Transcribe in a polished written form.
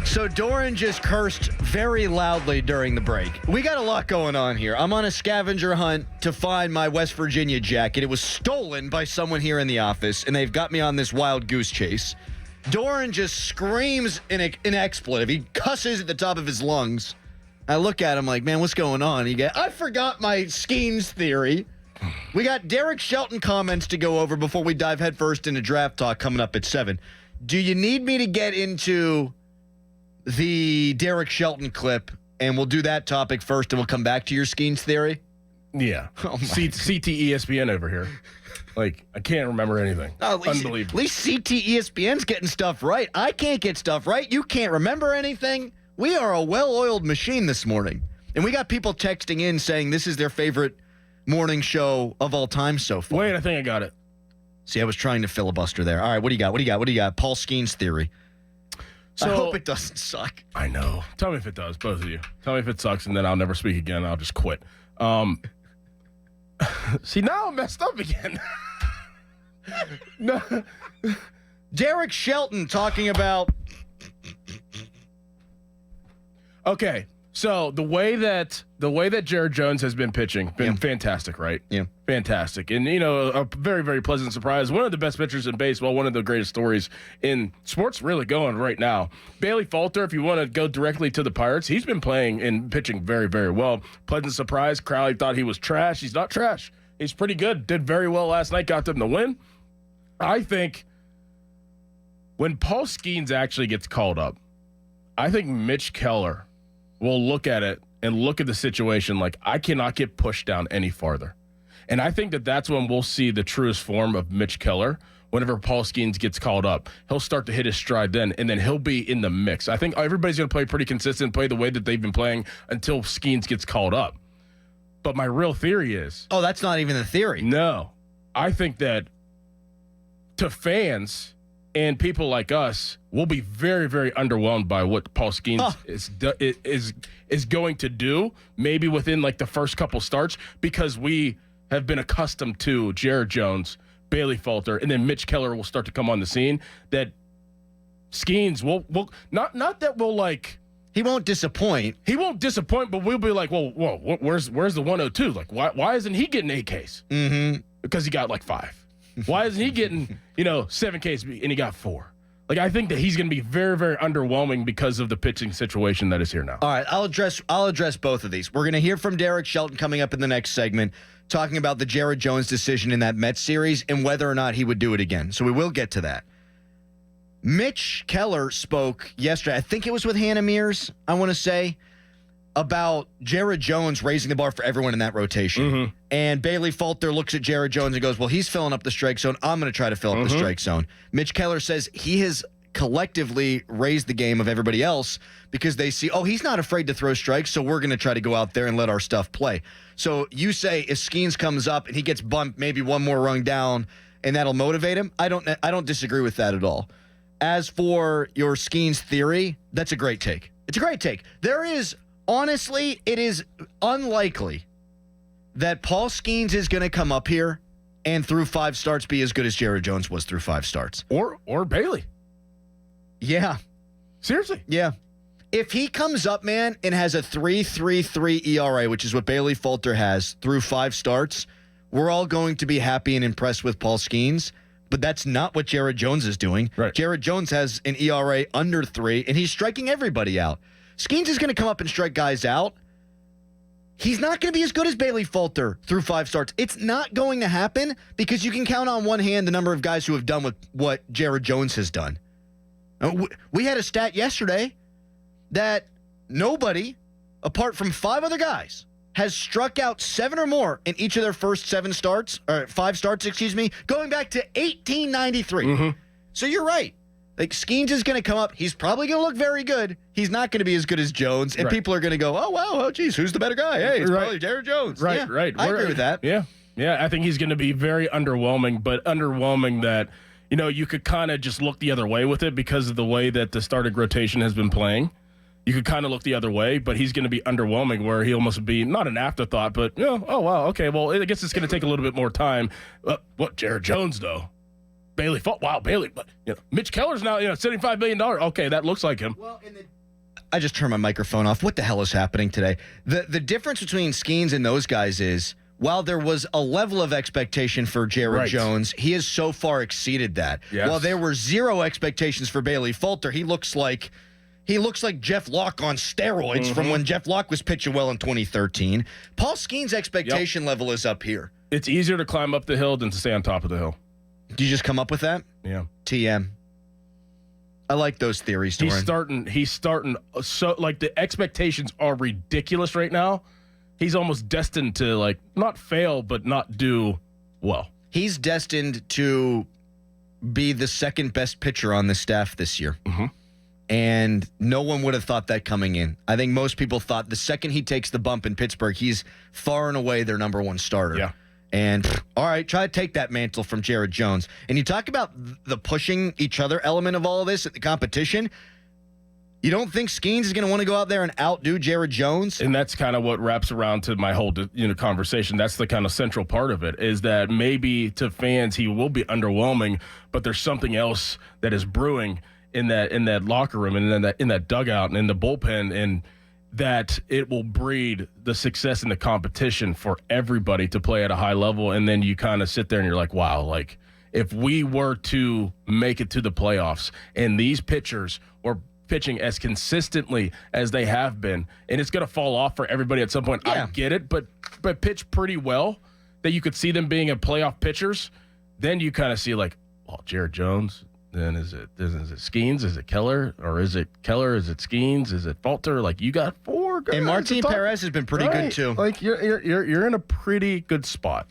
So Dorin just cursed very loudly during the break. We got a lot going on here. I'm on a scavenger hunt to find my West Virginia jacket. It was stolen by someone here in the office, and they've got me on this wild goose chase. Dorin just screams an expletive. He cusses at the top of his lungs. I look at him like, man, what's going on? I forgot my Skenes theory. We got Derek Shelton comments to go over before we dive headfirst into draft talk coming up at 7. Do you need me to get into the Derek Shelton clip, and we'll do that topic first, and we'll come back to your Skenes theory? Yeah. Oh CT ESPN over here. Like, I can't remember anything. Unbelievable. At least CT ESPN's getting stuff right. I can't get stuff right. You can't remember anything. We are a well-oiled machine this morning. And we got people texting in saying this is their favorite morning show of all time so far. Wait, I think I got it. See, I was trying to filibuster there. All right, what do you got? Paul Skenes theory. So, I hope it doesn't suck. I know. Tell me if it does, both of you. Tell me if it sucks, and then I'll never speak again. I'll just quit. See, now I'm messed up again. No. Derek Shelton talking about... Okay, so the way that Jared Jones has been pitching, fantastic, right? Yeah. Fantastic. And, a very, very pleasant surprise. One of the best pitchers in baseball, one of the greatest stories in sports really going right now. Bailey Falter, if you want to go directly to the Pirates, he's been playing and pitching very, very well. Pleasant surprise. Crowley thought he was trash. He's not trash. He's pretty good. Did very well last night. Got them the win. I think when Paul Skenes actually gets called up, I think Mitch Keller will look at it and look at the situation like, I cannot get pushed down any farther. And I think that's when we'll see the truest form of Mitch Keller. Whenever Paul Skenes gets called up, he'll start to hit his stride then, and then he'll be in the mix. I think everybody's going to play pretty consistent, play the way that they've been playing until Skenes gets called up. But my real theory is... Oh, that's not even the theory. No. I think that to fans and people like us will be very, very underwhelmed by what Paul Skenes is going to do, maybe within like the first couple starts, because we have been accustomed to Jared Jones, Bailey Falter, and then Mitch Keller will start to come on the scene. That Skenes will not that we'll like. He won't disappoint. He won't disappoint, but we'll be like, whoa, where's the 102? Like, why isn't he getting 8 Ks? Mm-hmm. Because he got like 5. Why isn't he getting 7 Ks and he got 4? Like, I think that he's going to be very, very underwhelming because of the pitching situation that is here now. All right, I'll address both of these. We're going to hear from Derek Shelton coming up in the next segment, talking about the Jared Jones decision in that Mets series and whether or not he would do it again. So we will get to that. Mitch Keller spoke yesterday, I think it was with Hannah Mears, I want to say, about Jared Jones raising the bar for everyone in that rotation. Mm-hmm. And Bailey Falter looks at Jared Jones and goes, well, he's filling up the strike zone. I'm going to try to fill up the strike zone. Mitch Keller says he has collectively raised the game of everybody else because they see, he's not afraid to throw strikes, so we're going to try to go out there and let our stuff play. So you say if Skenes comes up and he gets bumped maybe one more rung down and that'll motivate him, I don't disagree with that at all. As for your Skenes theory, that's a great take. It's a great take. Honestly, it is unlikely that Paul Skenes is going to come up here and through 5 starts be as good as Jared Jones was through 5 starts. Or Bailey. Yeah. Seriously. Yeah. If he comes up, man, and has a 3.33 ERA, which is what Bailey Falter has through 5 starts, we're all going to be happy and impressed with Paul Skenes. But that's not what Jared Jones is doing. Right. Jared Jones has an ERA under 3, and he's striking everybody out. Skenes is going to come up and strike guys out. He's not going to be as good as Bailey Falter through 5 starts. It's not going to happen because you can count on one hand the number of guys who have done what Jared Jones has done. We had a stat yesterday that nobody, apart from 5 other guys, has struck out 7 or more in each of their first 5 starts, going back to 1893. Mm-hmm. So you're right. Like, Skenes is going to come up. He's probably going to look very good. He's not going to be as good as Jones. And people are going to go, oh, wow, oh, geez, who's the better guy? Hey, it's probably Jared Jones. Right, yeah, right. I agree with that. Yeah. Yeah, I think he's going to be very underwhelming, but underwhelming that, you could kind of just look the other way with it because of the way that the starting rotation has been playing. You could kind of look the other way, but he's going to be underwhelming where he almost be not an afterthought, but, oh, wow, okay, well, I guess it's going to take a little bit more time. Jared Jones, though? Bailey, Bailey, but Mitch Keller's now, $75 million. Okay, that looks like him. Well, I just turned my microphone off. What the hell is happening today? The difference between Skenes and those guys is, while there was a level of expectation for Jared Jones, he has so far exceeded that. Yes. While there were zero expectations for Bailey Falter, he looks like Jeff Locke on steroids from when Jeff Locke was pitching well in 2013. Paul Skenes' expectation level is up here. It's easier to climb up the hill than to stay on top of the hill. Did you just come up with that? Yeah. TM. I like those theories, Dorin. He's starting so like the expectations are ridiculous right now. He's almost destined to like not fail but not do well. He's destined to be the second best pitcher on the staff this year. And no one would have thought that coming in. I think most people thought the second he takes the bump in Pittsburgh, he's far and away their number one starter. Yeah. And, all right, try to take that mantle from Jared Jones. And you talk about the pushing each other element of all of this at the competition. You don't think Skenes is going to want to go out there and outdo Jared Jones? And that's kind of what wraps around to my whole conversation. That's the kind of central part of it, is that maybe to fans he will be underwhelming, but there's something else that is brewing in that locker room and in that dugout and in the bullpen, and that it will breed the success in the competition for everybody to play at a high level. And then you kind of sit there and you're like, wow, like if we were to make it to the playoffs and these pitchers were pitching as consistently as they have been, and it's going to fall off for everybody at some point. Yeah. I get it, but pitch pretty well that you could see them being a playoff pitchers. Then you kind of see like, well, Jared Jones. Then is it Skenes? Is it Keller? Or is it Keller? Is it Skenes? Is it Falter? Like you got four guys. And Martin Perez has been pretty good too. Like you're in a pretty good spot.